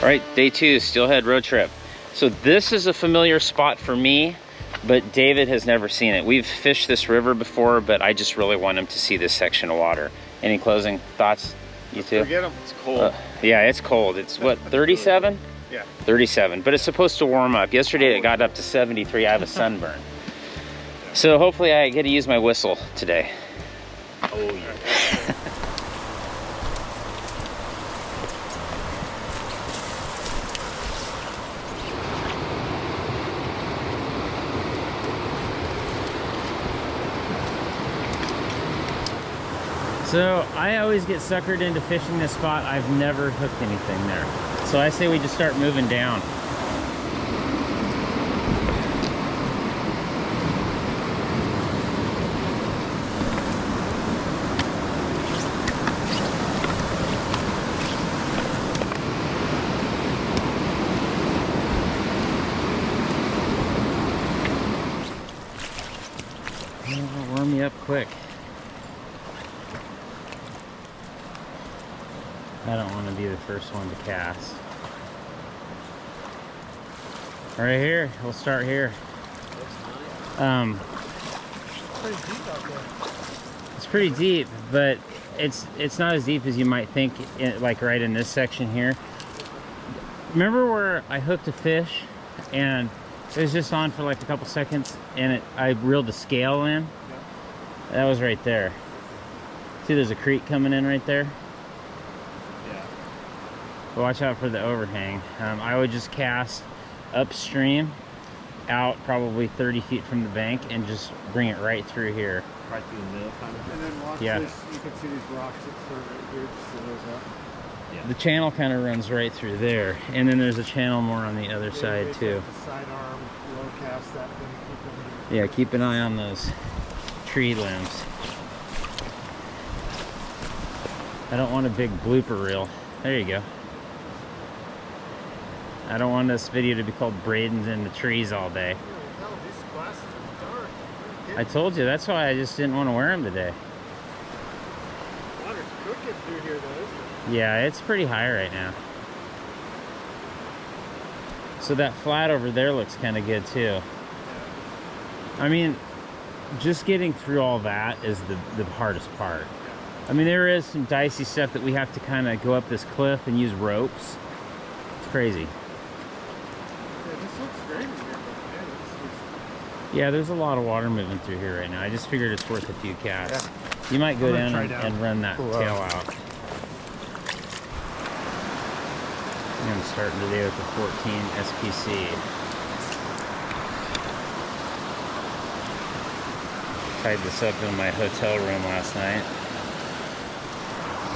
right, day 2, Steelhead road trip. So this is a familiar spot for me, but David has never seen it. We've fished this river before, but I just really want him to see this section of water. Any closing thoughts, you two? Forget them, it's cold. Yeah, it's cold. It's what, 37? Yeah. 37, but it's supposed to warm up. Yesterday it got up to 73. I have a sunburn. So hopefully I get to use my whistle today. Oh yeah. So I always get suckered into fishing this spot. I've never hooked anything there. So I say we just start moving down. It'll warm me up quick. I don't want to be the first one to cast. Right here, we'll start here. It's pretty deep, but it's not as deep as you might think, like right in this section here. Remember where I hooked a fish and it was just on for like a couple seconds and I reeled the scale in? That was right there. See, there's a creek coming in right there. Watch out for the overhang. I would just cast upstream out probably 30 feet from the bank and just bring it right through here. Right through the middle kind of. And then watch this, you can see these rocks that start right here, just see those up. Yeah. The channel kind of runs right through there, and then there's a channel more on the other side too. The side arm, low cast that thing. Yeah, keep an eye on those tree limbs. I don't want a big blooper reel. There you go. I don't want this video to be called Braden's in the trees all day. I told you, that's why I just didn't want to wear them today. Water's cooking through here though, isn't it? Yeah, it's pretty high right now. So that flat over there looks kind of good too. I mean, just getting through all that is the hardest part. I mean, there is some dicey stuff that we have to kind of go up this cliff and use ropes. It's crazy. Yeah, there's a lot of water moving through here right now. I just figured it's worth a few casts. Yeah. You might go down and run that tail out. I'm starting today with the 14 SPC. Tied this up in my hotel room last night.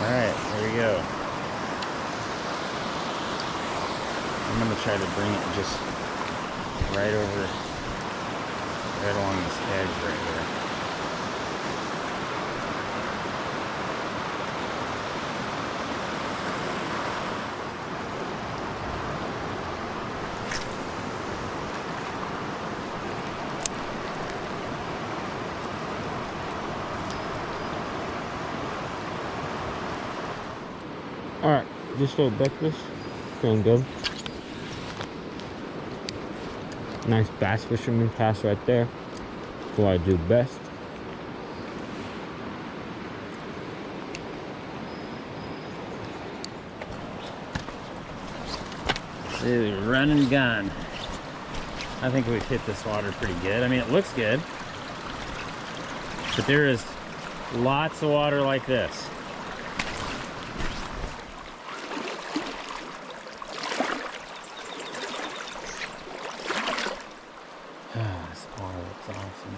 Alright, here we go. I'm going to try to bring it just right over, right along this edge right here. Alright, just a little breakfast. Feeling good. Nice bass fisherman cast right there. That's what I do best. Dude, run and gun. I think we've hit this water pretty good. I mean, it looks good. But there is lots of water like this. This water looks awesome.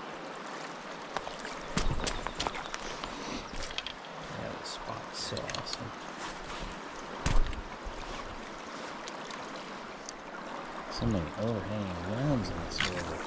Yeah, this spot is so awesome. So many overhanging limbs in this river.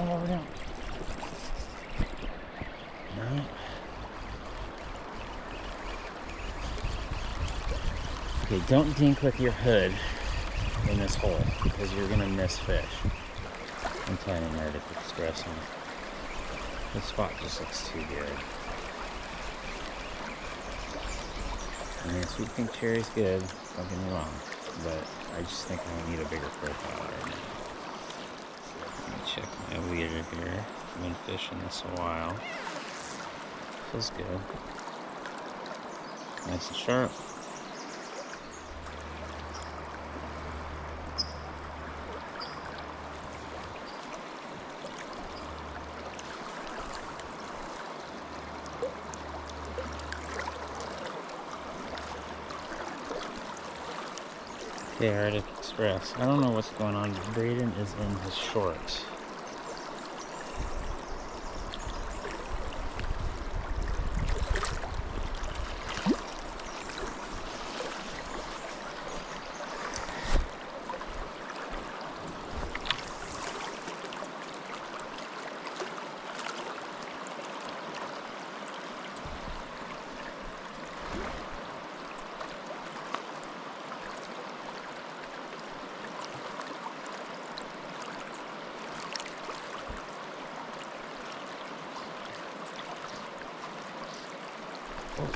over down. No. Okay, don't dink with your hood in this hole because you're gonna miss fish. I'm telling you, Arctic Express. This spot just looks too good. I mean, sweet pink cherry's good, don't get me wrong, but I just think I need a bigger profile right now. Let me check my leader here. I've been fishing this a while. Feels good. Nice and sharp. Okay, Arctic Express. I don't know what's going on, but Braden is in his shorts.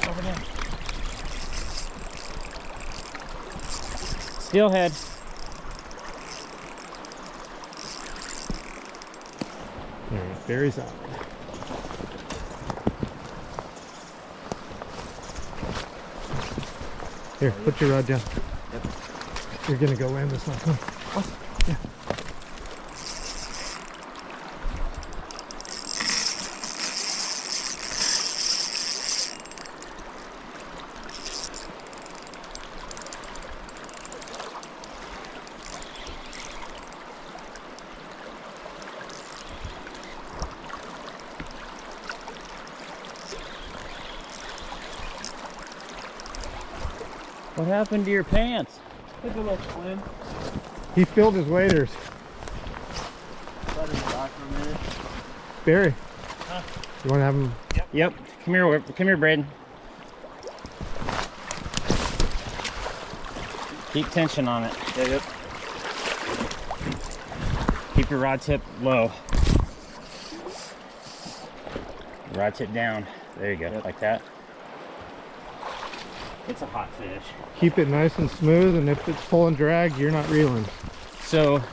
Over there. Steelhead. Alright, Barry's out. Here, put your rod down. Yep. You're gonna go land this one. Come on. Yeah. What happened to your pants? Look at that swim. He filled his waders. Barry, huh? You want to have him? Yep. Come here, Braden. Keep tension on it. Yep. Keep your rod tip low. Rod tip down. There you go, like that. It's a hot fish. Keep it nice and smooth, and if it's pulling drag, you're not reeling. So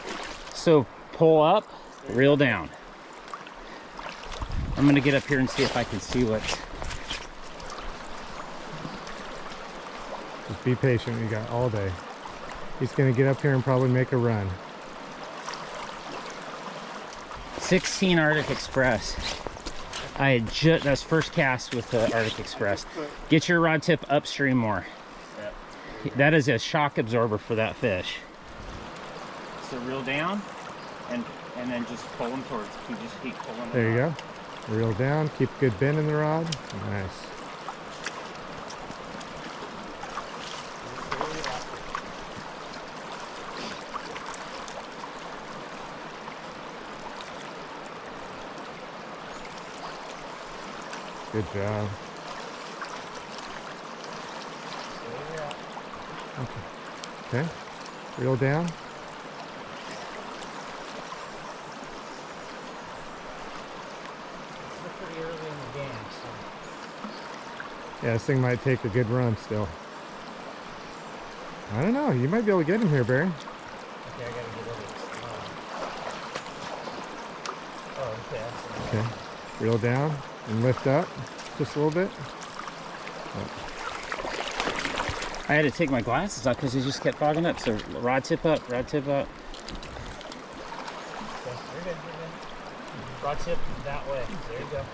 pull up, reel down. I'm gonna get up here and see if I can see what's... Just be patient, you got all day. He's gonna get up here and probably make a run. 16 Arctic Express. I had just, that's first cast with the Arctic Express. Get your rod tip upstream more. That is a shock absorber for that fish. So reel down and then just pull them towards. You just keep pulling them. There you go. Reel down, keep good bend in the rod. Nice. Good job. Okay. Reel down. We're pretty early in the game, so. Yeah, this thing might take a good run still. I don't know. You might be able to get him here, Barry. Okay, I gotta get over this. Oh, okay. Okay. Reel down and lift up just a little bit. Oh. I had to take my glasses off because it just kept fogging up. So rod tip up, rod tip up. Okay, you're good, you're good. Rod tip that way. There you go.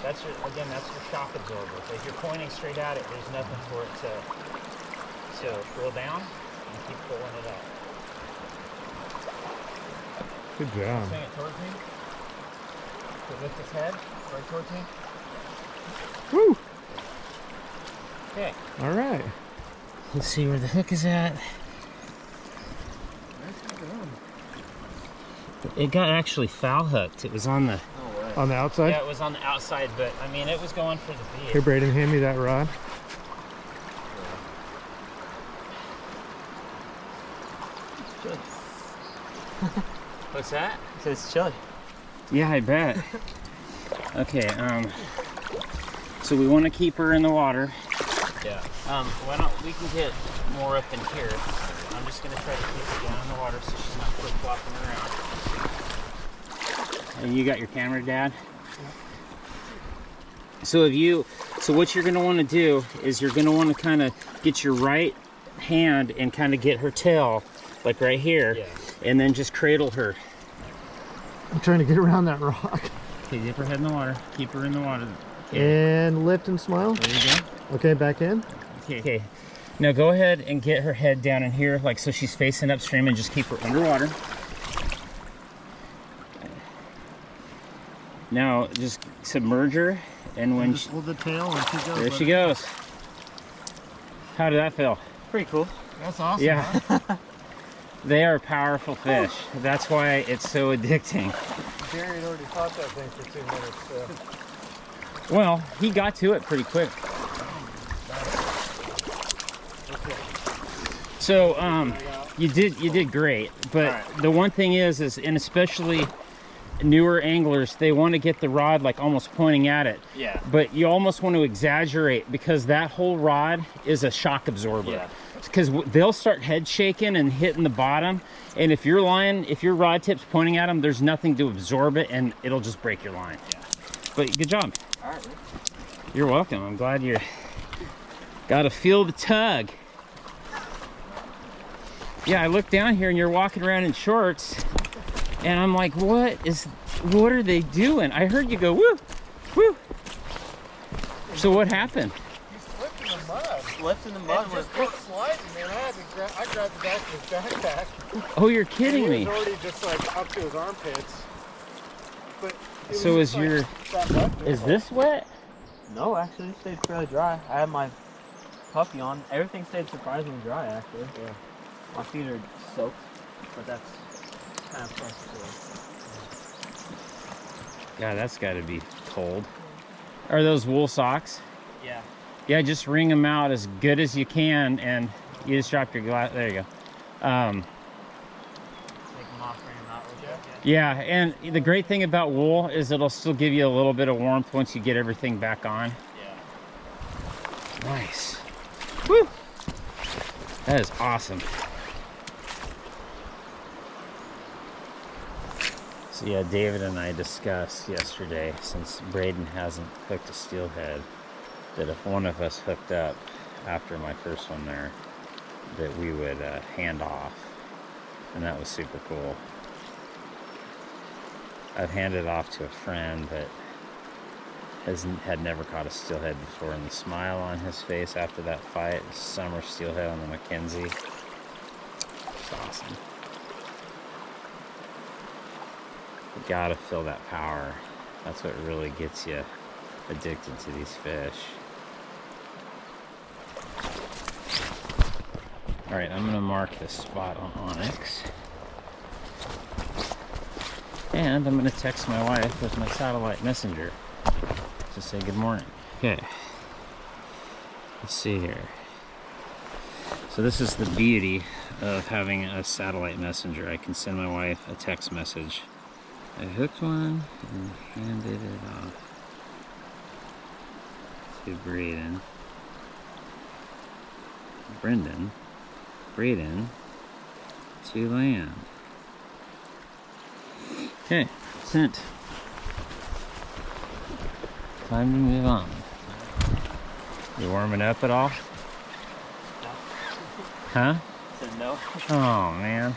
That's your, again, that's your shock absorber. So if you're pointing straight at it, there's nothing for it to. So reel down and keep pulling it up. Good job. Swing it towards me. So lift his head right towards me. Woo! Okay. All right. Let's see where the hook is at. It got actually foul hooked. It was on the... No way. On the outside? Yeah, it was on the outside, but I mean, it was going for the bead. Here, Braden, hand me that rod. What's that? It says it's chilly. Yeah, I bet. Okay, so we want to keep her in the water. Yeah. Why don't we can get more up in here. I'm just gonna try to keep her down in the water so she's not flip-flopping around. And you got your camera, Dad? Yeah. So what you're gonna want to do is you're gonna want to kind of get your right hand and kind of get her tail, like right here, yeah. And then just cradle her. I'm trying to get around that rock. Okay, dip her head in the water. Keep her in the water. Okay. And lift and smile. There you go. Okay, back in. Okay. Now go ahead and get her head down in here, like so she's facing upstream, and just keep her underwater. Now just submerge her, and when just hold the tail and she goes. There she goes. How did that feel? Pretty cool. That's awesome. Yeah. Huh? They are powerful fish. That's why it's so addicting. Jerry had already caught that thing for 2 minutes. So. Well, he got to it pretty quick. So you did great, but right. The one thing is and especially newer anglers, they want to get the rod like almost pointing at it. Yeah. But you almost want to exaggerate because that whole rod is a shock absorber. Yeah. Because they'll start head shaking and hitting the bottom, and if your rod tip's pointing at them, there's nothing to absorb it, and it'll just break your line. Yeah. But good job. All right. You're welcome. I'm glad you got to feel the tug. Yeah, I look down here and you're walking around in shorts, and I'm like, what are they doing? I heard you go woo, woo. So what happened? Slipped in the mud. And just kept sliding, man. I grabbed the back of his backpack. Oh, you're kidding me. He was already just like up to his armpits. But so is this wet? No, actually, it stayed fairly dry. I had my puffy on. Everything stayed surprisingly dry, actually. Yeah. My feet are soaked, but that's kind of frustrating. God, that's got to be cold. Are those wool socks? Yeah. Yeah, just wring them out as good as you can, and you just drop your glass. There you go. Take them off, bring them out real quick. Yeah, and the great thing about wool is it'll still give you a little bit of warmth once you get everything back on. Yeah. Nice. Woo! That is awesome. So yeah, David and I discussed yesterday, since Braden hasn't hooked a steelhead, that if one of us hooked up after my first one there, that we would hand off, and that was super cool. I've handed off to a friend that had never caught a steelhead before, and the smile on his face after that fight, summer steelhead on the Mackenzie, it's awesome. You gotta feel that power. That's what really gets you addicted to these fish. Alright, I'm gonna mark this spot on Onyx. And I'm gonna text my wife with my satellite messenger to say good morning. Okay. Let's see here. So this is the beauty of having a satellite messenger. I can send my wife a text message. I hooked one and handed it off to Braden. Braden to land. Okay, sent. Time to move on. You warming up at all? No. Huh? Said no. Oh man.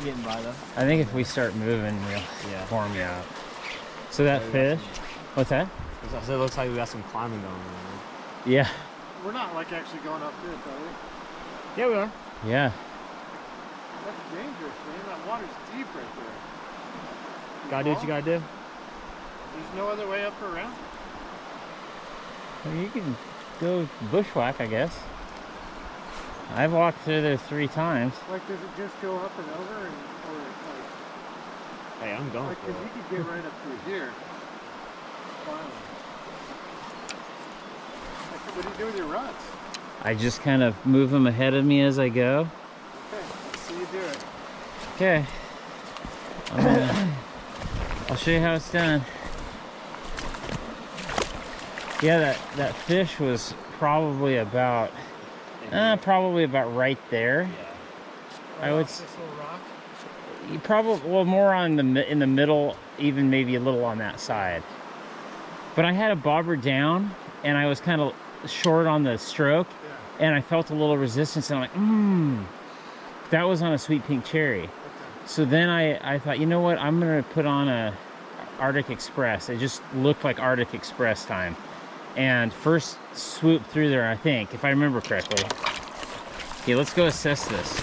Getting by though. I think if we start moving, we'll warm you up. So that fish, what's that? It looks like we got some climbing going on. Yeah. We're not like actually going up this, are we? Yeah, we are. Yeah. That's dangerous, man. That water's deep right there. Gotta do what you gotta do. There's no other way up or around? Well, you can go bushwhack, I guess. I've walked through there 3 times. Like, does it just go up and over, or like... Hey, I'm going like, for it. you could get right up through here. Finally. Like, what do you do with your rods? I just kind of move them ahead of me as I go. Okay, let's see you do it. Okay. I'll show you how it's done. Yeah, that fish was probably about right there. Yeah. Right I would off this little rock? You probably, well, more on in the middle, even maybe a little on that side. But I had a bobber down, and I was kind of short on the stroke, and I felt a little resistance, and I'm like, that was on a sweet pink cherry. Okay. So then I thought, you know what, I'm gonna put on a Arctic Express. It just looked like Arctic Express time. And first swoop through there, I think, if I remember correctly. Okay, let's go assess this.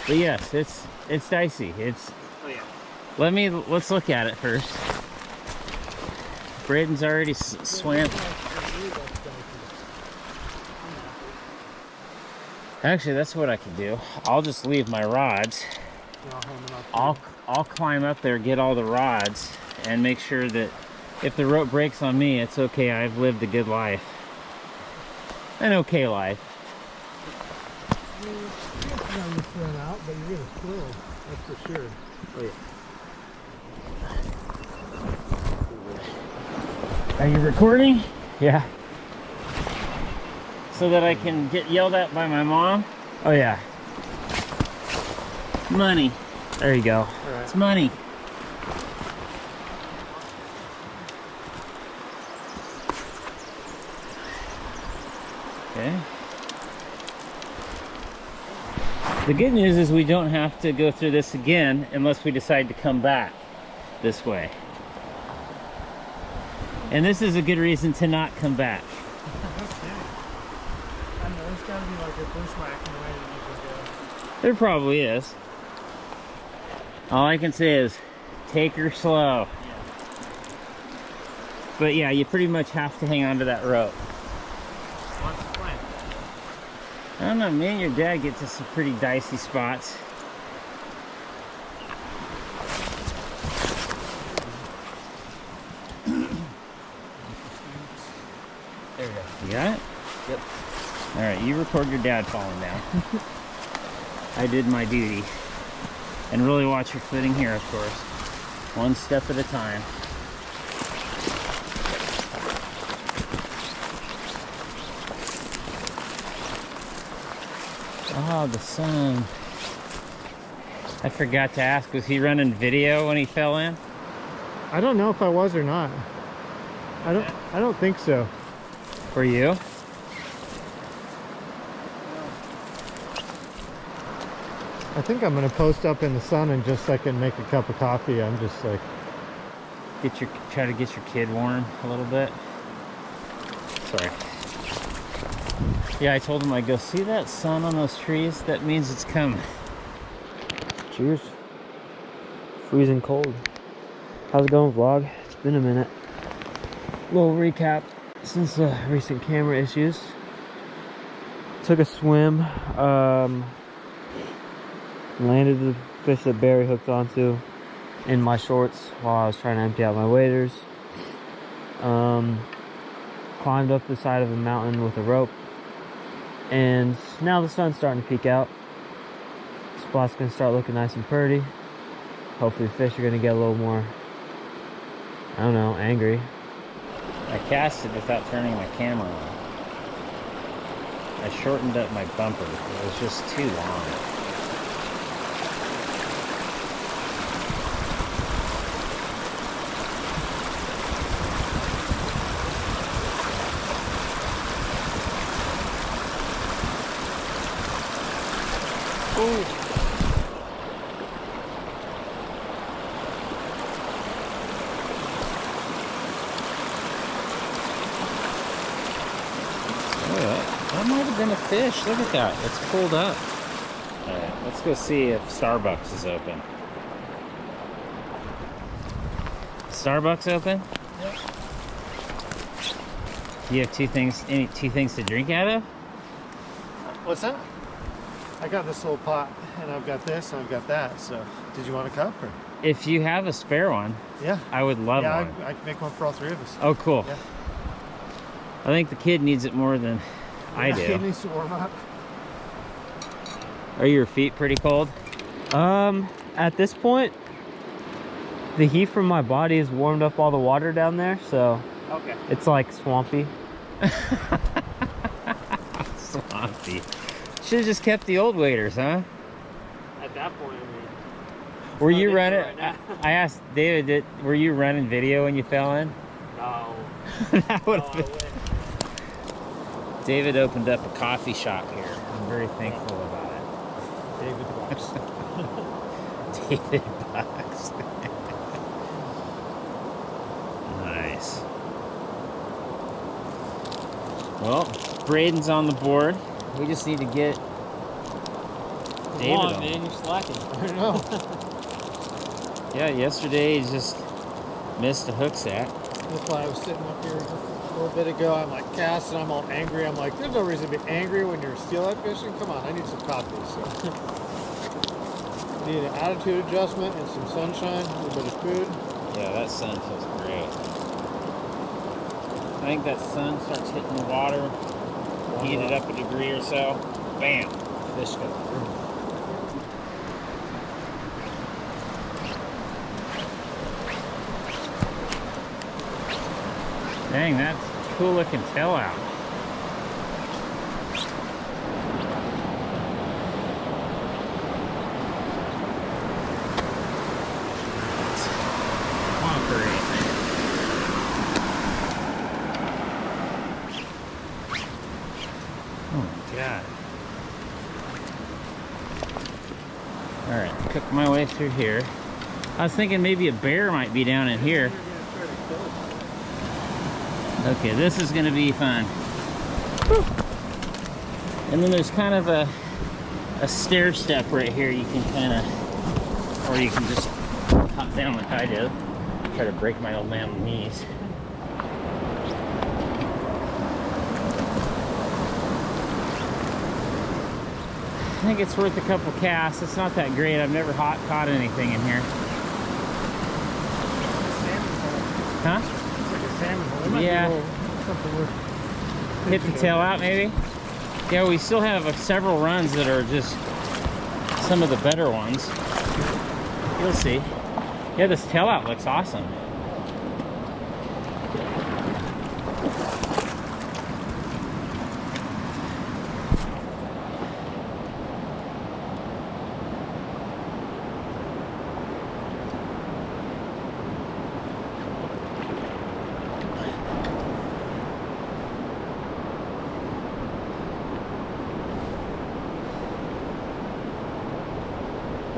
But yes, it's dicey. It's. Oh yeah. Let's look at it first. Braden's already swam. Actually, that's what I could do. I'll just leave my rods. I'll climb up there, get all the rods, and make sure that if the rope breaks on me, it's okay. I've lived a good life. An okay life. You're gonna swim out, but you're gonna swim. That's for sure. Oh yeah. Are you recording? Yeah. So that I can get yelled at by my mom? Oh yeah. Money. There you go. All right. It's money. Okay. The good news is we don't have to go through this again unless we decide to come back this way. And this is a good reason to not come back. Okay. I know, there's gotta be like a bushwhacking way that you can go. There probably is. All I can say is take her slow. But yeah, you pretty much have to hang on to that rope. What's the plan? I don't know, me and your dad get to some pretty dicey spots. There we go. You got it? Yep. All right, you record your dad falling down. I did my duty. And really watch your footing here, of course. One step at a time. Oh, the sun. I forgot to ask, was he running video when he fell in? I don't know if I was or not. I don't think so. For you? I think I'm gonna post up in the sun and just like and make a cup of coffee. I'm just like Try to get your kid warm a little bit. Sorry. Yeah, I told him, I go, see that sun on those trees? That means it's coming. Cheers. Freezing cold. How's it going, vlog? It's been a minute. Little recap since the recent camera issues. Took a swim. Landed the fish that Barry hooked onto in my shorts while I was trying to empty out my waders. Climbed up the side of a mountain with a rope, and now the sun's starting to peek out. Spot's gonna start looking nice and pretty. Hopefully fish are gonna get a little more, I don't know, angry. I casted without turning my camera on. I shortened up my bumper. It was just too long. That might have been a fish. Look at that. It's pulled up. Alright, let's go see if Starbucks is open. Starbucks open? Yep. Do you have two things to drink out of? What's that? I got this little pot, and I've got this, and I've got that. So, did you want a cup? Or? If you have a spare one, yeah, I would love one. I can make one for all three of us. Oh, cool. Yeah. I think the kid needs it more than I do. He needs to warm up. Are your feet pretty cold? At this point, the heat from my body has warmed up all the water down there, so okay. It's like swampy. Swampy. Should have just kept the old waders, huh? At that point, I mean. Were you running? Right I asked David, were you running video when you fell in? No. That would have been. David opened up a coffee shop here. I'm very thankful about it. David Bucks. David Bucks. Nice. Well, Braden's on the board. We just need to get David on. Man, you're slacking. I know. Yeah, yesterday he just missed a hook set. That's why I was sitting up here just a little bit ago. I'm like casting, I'm all angry. I'm like, there's no reason to be angry when you're steelhead fishing. Come on, I need some coffee. So. Need an attitude adjustment and some sunshine, a little bit of food. Yeah, that sun feels great. I think that sun starts hitting the water, heat it up a degree or so. Bam! Fish go through. Dang, that's a cool looking tail out. Alright, cook my way through here. I was thinking maybe a bear might be down in here. Okay, this is gonna be fun. Whew. And then there's kind of a stair step right here. You can kind of, or you can just hop down like I did. Try to break my old man's knees. I think it's worth a couple casts. It's not that great. I've never caught anything in here. Huh? It's like a salmon hole. Yeah. Hit the tail out maybe? Yeah, we still have several runs that are just some of the better ones. You'll see. Yeah, this tail out looks awesome.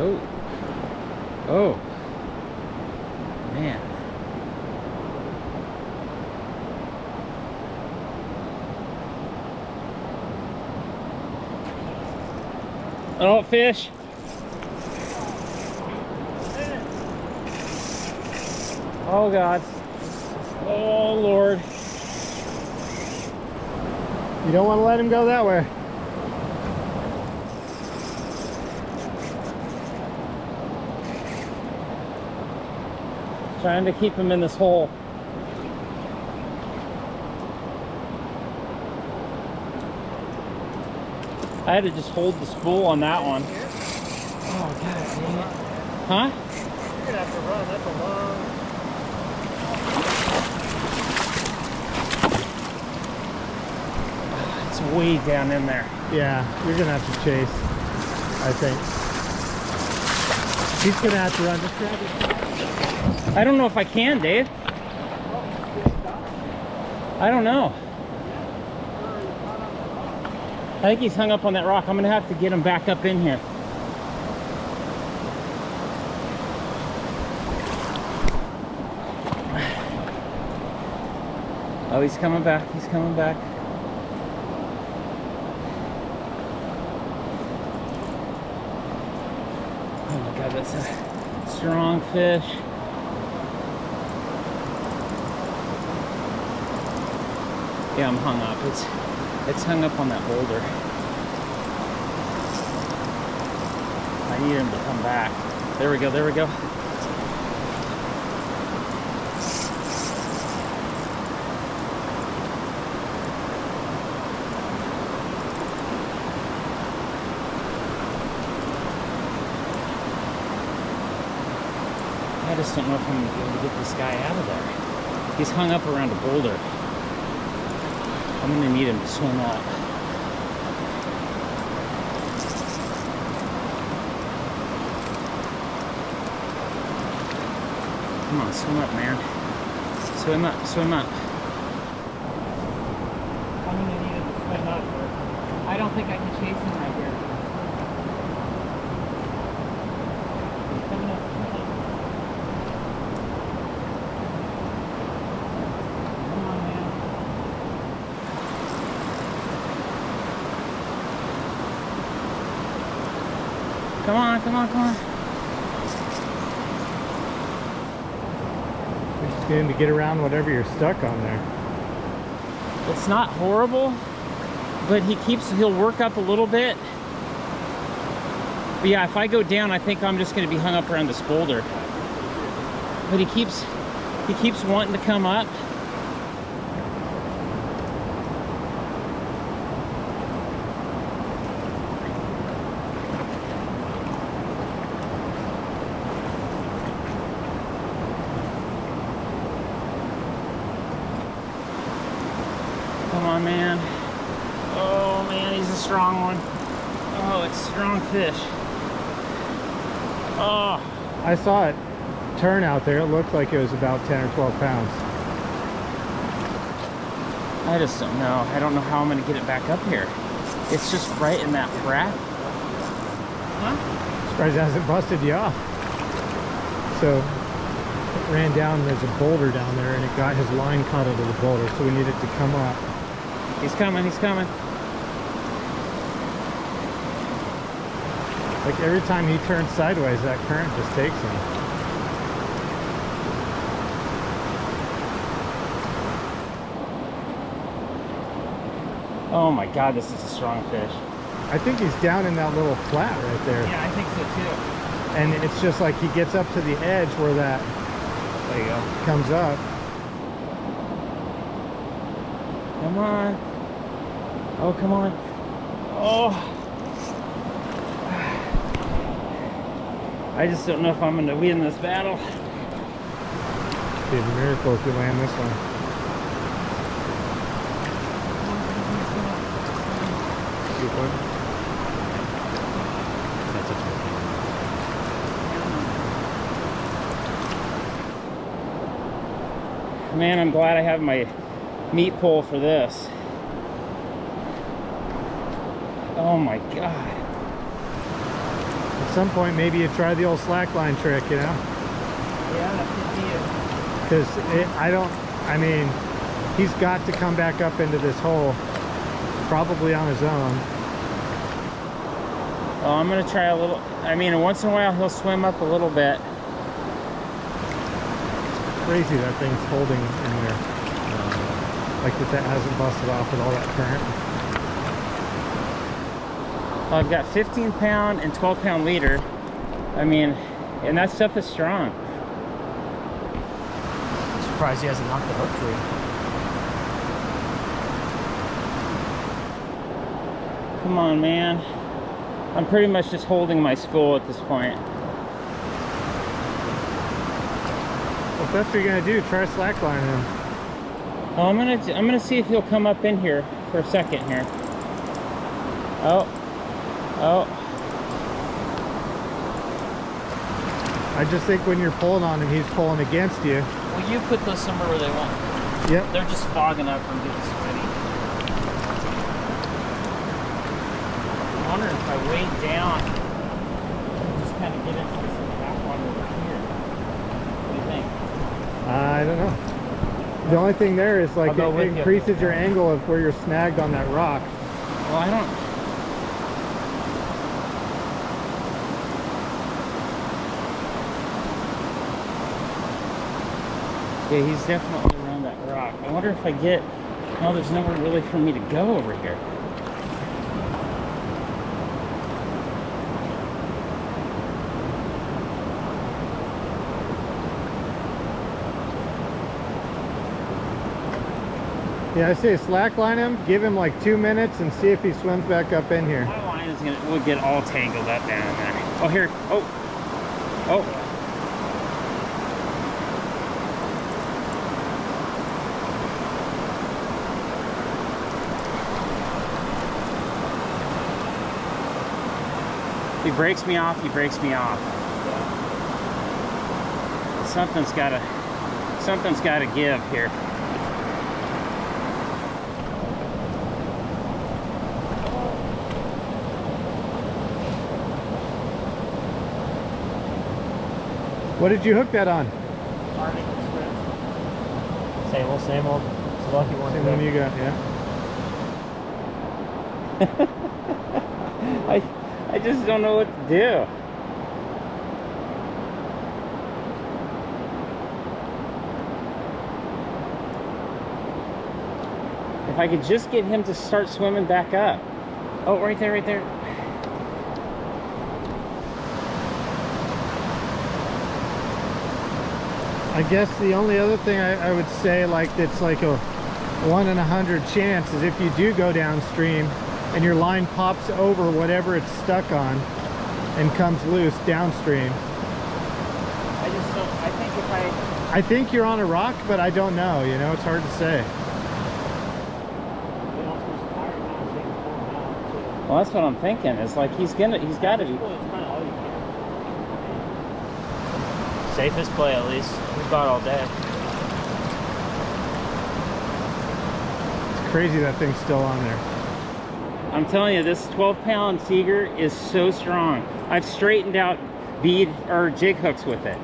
Oh. Oh. Man. Oh, fish. Oh, God. Oh, Lord. You don't want to let him go that way. Trying to keep him in this hole. I had to just hold the spool on that one. Oh, God dang it. Huh? You're gonna have to run. That's a long. It's way down in there. Yeah, you're gonna have to chase, I think. He's gonna have to run. Just grab it. I don't know if I can, Dave. I don't know. I think he's hung up on that rock. I'm gonna have to get him back up in here. Oh, he's coming back. He's coming back. Oh my God, that's a strong fish. Yeah, I'm hung up. It's hung up on that boulder. I need him to come back. There we go, there we go. I just don't know if I'm going to be able to get this guy out of there. He's hung up around a boulder. I'm going to need him to swim up. Come on, swim up, man. Swim up, swim up. I'm going to need him to swim up. I don't think I can chase him right here. He's coming up. Come on, come on, come on. You're just getting to get around whatever you're stuck on there. It's not horrible, but he'll work up a little bit. But yeah, if I go down, I think I'm just gonna be hung up around this boulder. But he keeps wanting to come up. Come on, man. Oh man, he's a strong one. Oh, it's a strong fish. Oh. I saw it turn out there. It looked like it was about 10 or 12 pounds. I just don't know. I don't know how I'm gonna get it back up here. It's just right in that crack. Huh? Surprised it hasn't busted you off. So it ran down, there's a boulder down there, and it got his line caught into the boulder, so we need it to come up. He's coming, he's coming. Like every time he turns sideways, that current just takes him. Oh my God, this is a strong fish. I think he's down in that little flat right there. Yeah, I think so too. And it's just like he gets up to the edge where that There you go. comes up. Come on. Oh, come on. Oh. I just don't know if I'm going to win this battle. It'd be a miracle if you land this one. Keep one. That's a Man, I'm glad I have my meat pole for this. Oh my God. At some point, maybe you try the old slackline trick, you know? Yeah, that could be it. Because I mean, he's got to come back up into this hole, probably on his own. Oh, I'm gonna try a little. I mean, once in a while he'll swim up a little bit. Crazy that thing's holding in there. Like that hasn't busted off with all that current. I've got 15 pound and 12 pound leader. I mean, and that stuff is strong. I'm surprised he hasn't knocked the hook free. Come on, man. I'm pretty much just holding my spool at this point. Well, if that's what you're gonna do, try slacklining him. Oh, I'm gonna see if he'll come up in here for a second here. Oh. I just think when you're pulling on him, he's pulling against you. Well, you put those somewhere where they won't. Yep. They're just fogging up from getting sweaty. I'm wondering if I wade down, just kind of get into this backwater over here. What do you think? I don't know. The only thing there is like I'll go it with you. increases your angle of where you're snagged on that rock. Well, I don't. Yeah, he's definitely around that rock. I wonder if I get. No, there's nowhere really for me to go over here. Yeah, I say slack line him, give him like 2 minutes and see if he swims back up in here. My line is gonna, we'll get all tangled up down there. Oh, here, oh. If he breaks me off, he breaks me off. Something's gotta give here. What did you hook that on? Same old. It's a lucky one. Same one you got, yeah. I just don't know what to do. If I could just get him to start swimming back up. Oh, right there, right there. I guess the only other thing I would say, like, that's like a 1 in 100 chance is if you do go downstream and your line pops over whatever it's stuck on and comes loose downstream. I just don't, I think if I think you're on a rock, but I don't know, you know, it's hard to say. Well, that's what I'm thinking. It's like he's got to be. Safest play, at least. We've got all day. It's crazy that thing's still on there. I'm telling you, this 12-pound Seeger is so strong. I've straightened out bead or jig hooks with it.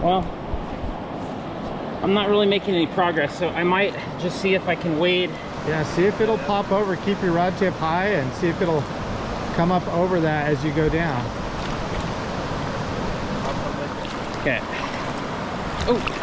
Well, I'm not really making any progress, so I might just see if I can wade. Yeah, see if it'll pop over. Keep your rod tip high and see if it'll come up over that as you go down. Okay. Oh.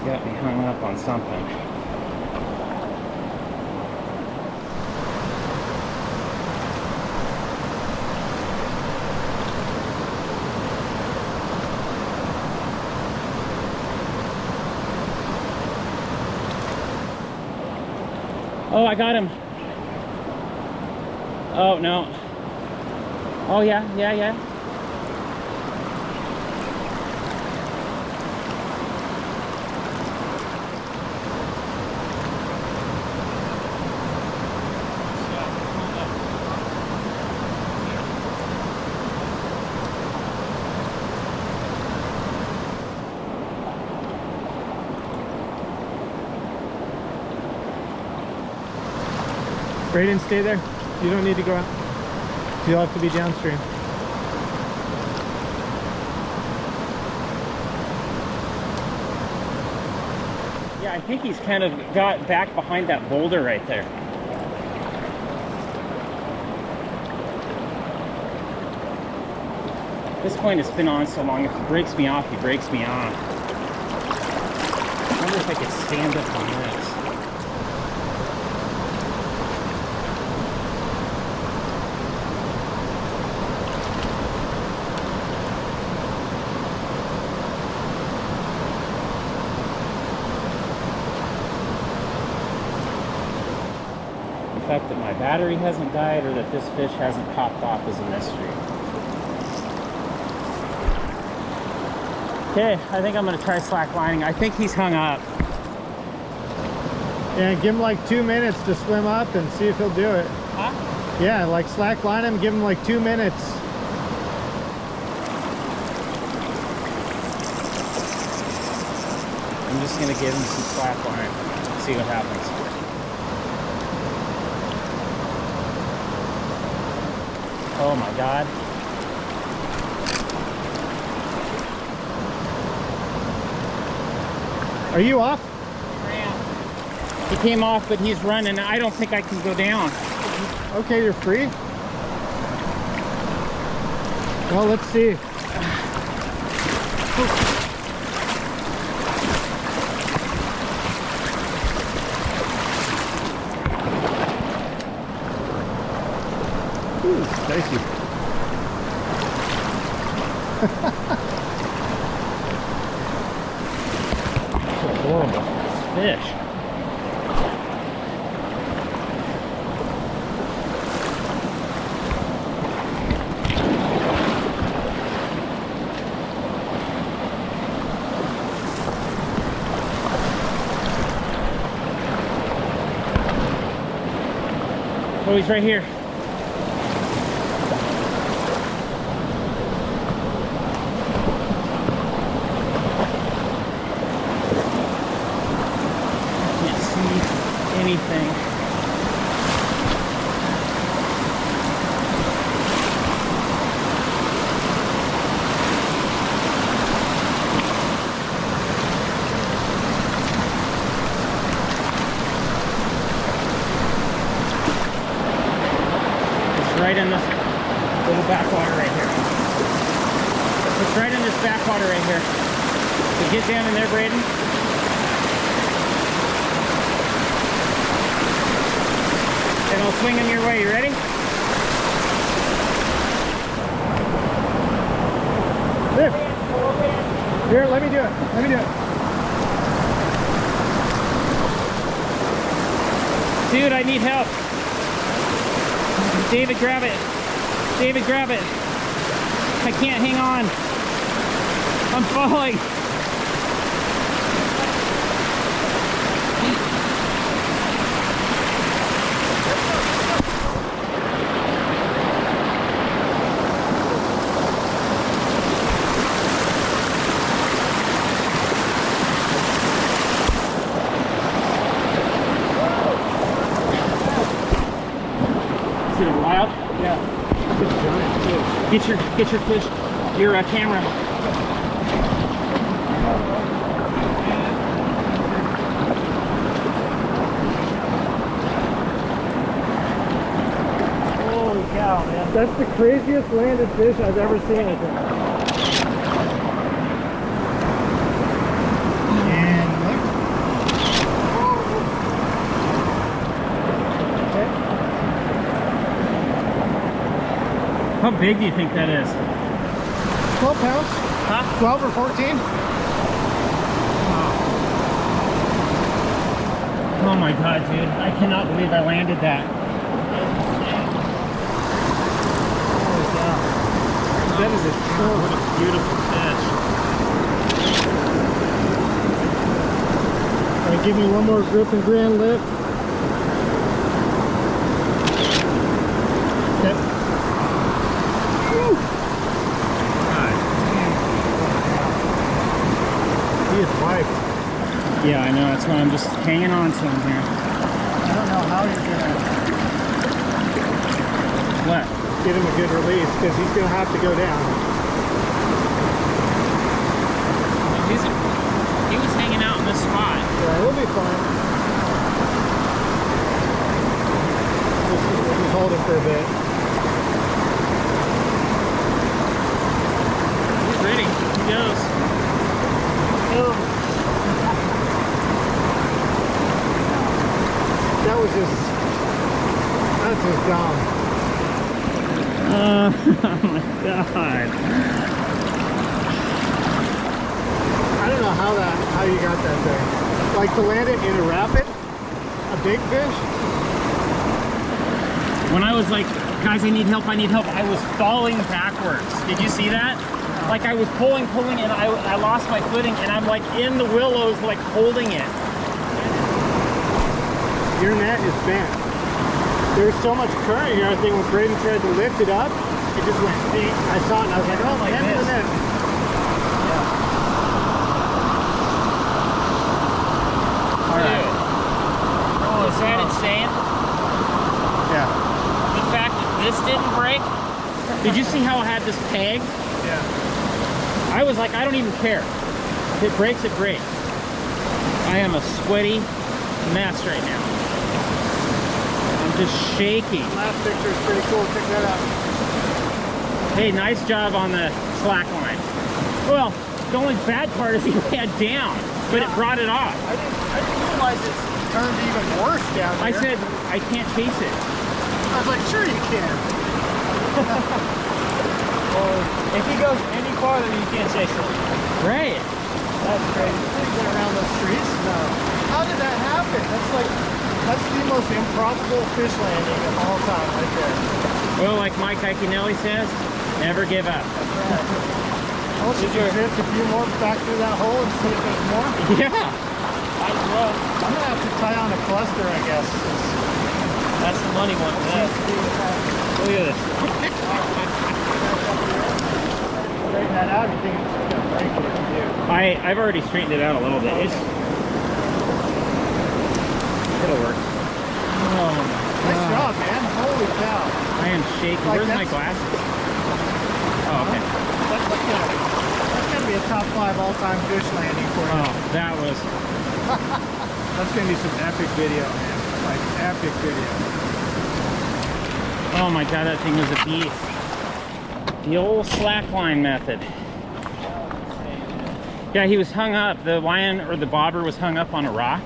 Got me hung up on something. Oh, I got him. Oh, no. Oh, yeah. Braden, stay there. You don't need to go out. You'll have to be downstream. Yeah, I think he's kind of got back behind that boulder right there. At this point, it's been on so long. If he breaks me off, he breaks me off. I wonder if I could stand up on this. The fact that my battery hasn't died or that this fish hasn't popped off is a mystery. Okay, I think I'm going to try slack lining. I think he's hung up. Yeah, give him like 2 minutes to swim up and see if he'll do it. Huh? Yeah, like slack line him, give him like 2 minutes. I'm just going to give him some slack line, see what happens. Oh my God. Are you off? He came off, but he's running. I don't think I can go down. Okay, you're free. Well, let's see. Ooh, spicy. That's a horrible fish. Oh, he's right here. Can't see anything. Right in this little backwater right here. It's right in this backwater right here. So get down in there, Braden. And I'll swing him your way. You ready? Here, let me do it. Let me do it. Dude, I need help. David, grab it. David, grab it. I can't hang on. I'm falling. Is it wild? Yeah. It's giant too. Get your fish, your camera. Holy cow, man. That's the craziest landed fish I've ever seen, I think. And look. How big do you think that is? 12 pounds. Huh? 12 or 14. Oh my god, dude. I cannot believe I landed that. Holy cow. That is a shark. What a beautiful fish. All right, give me one more grip and grand lift. Okay. Woo. He is wiped. Yeah, I know. That's why I'm just hanging on to him here. I don't know how you're gonna What? get him a good release because he's gonna have to go down. He was hanging out in this spot. Yeah, he'll be fine. We'll hold him for a bit. He's ready. He goes. That was just, that's just dumb. Oh my god. I don't know how you got that thing. Like to land it in a rapid, a big fish. When I was like, guys, I need help, I was falling backwards. Did you see that? Like I was pulling, and I lost my footing, and I'm like in the willows, like holding it. Your net is bent. There's so much current here, I think when Braden tried to lift it up, it just went deep. I saw it and I was like, oh my god. Alright. Oh, is that insane? Yeah. The fact that this didn't break. Did you see how I had this peg? Yeah. I was like, I don't even care. If it breaks, it breaks. I am a sweaty mess right now. I'm just shaking. The last picture is pretty cool. Check that out. Hey, nice job on the slack line. Well, the only bad part is he had down, but it brought it off. I didn't realize it turned even worse down there. I said, I can't chase it. I was like, sure you can. Well, if he goes any farther, you can't chase it. Right. That's crazy. Did he get around those trees? No. How did that happen? That's the most improbable fish landing of all time right there. Well, like Mike Iaconelli says, never give up. That's right. Well, should you drift a few more back through that hole and see if there's more? Yeah. Might as well. I'm going to have to tie on a cluster, I guess. That's the money one. Look at this. Straighten that out, you think it's going to break it if you do? I've already straightened it out a little bit. It'll work. Oh, Nice job, man. Holy cow. I am shaking. Like Where's my glasses? Oh, okay. That's going to be a top 5 all-time fish landing for you. Oh, that was... That's going to be some epic video, man. Like, epic video. Oh my God, that thing was a beast. The old slackline method. Yeah, he was hung up. The line or the bobber was hung up on a rock.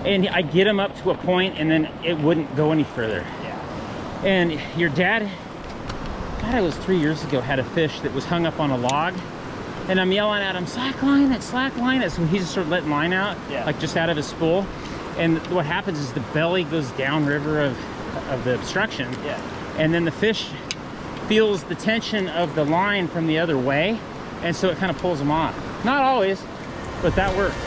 And I get him up to a point and then it wouldn't go any further. Yeah. And your dad, God, it was 3 years ago, had a fish that was hung up on a log. And I'm yelling at him, slackline it, slackline it. So he just started letting line out, like just out of his spool. And what happens is the belly goes downriver of the obstruction. Yeah. And then the fish feels the tension of the line from the other way. And so it kind of pulls them off. Not always, but that worked.